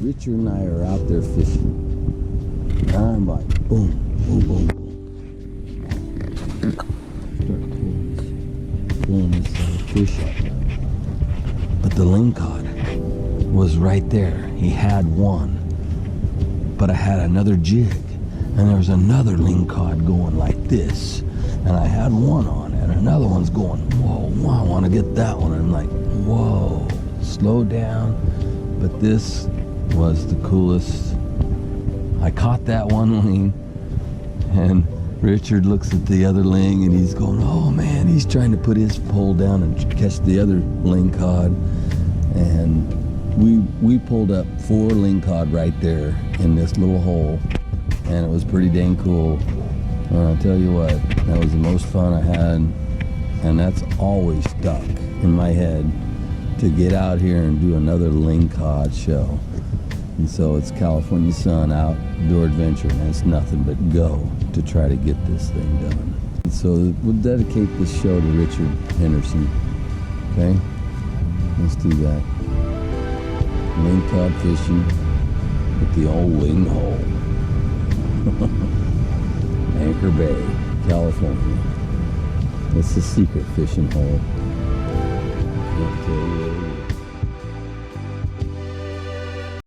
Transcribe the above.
Richard and I are out there fishing. And I'm like, boom, boom, boom, boom. Start pulling this fish up. But the lingcod was right there. He had one. But I had another jig. And there was another lingcod going like this. And I had one on, and another one's going, whoa, I want to get that one. And I'm like, whoa, slow down. But this was the coolest. I caught that one ling, and Richard looks at the other ling, and he's going, oh man, he's trying to put his pole down and catch the other lingcod. And we pulled up 4 lingcod right there in this little hole, and it was pretty dang cool. I'll tell you what, that was the most fun I had, and that's always stuck in my head, to get out here and do another lingcod show. And so it's California Sun outdoor adventure, and it's nothing but go to try to get this thing done. And so we'll dedicate this show to Richard Henderson. Okay, let's do that. Lingcod fishing with the old wing hole. Anchor Bay, California. It's a secret fishing hole. Can't tell you.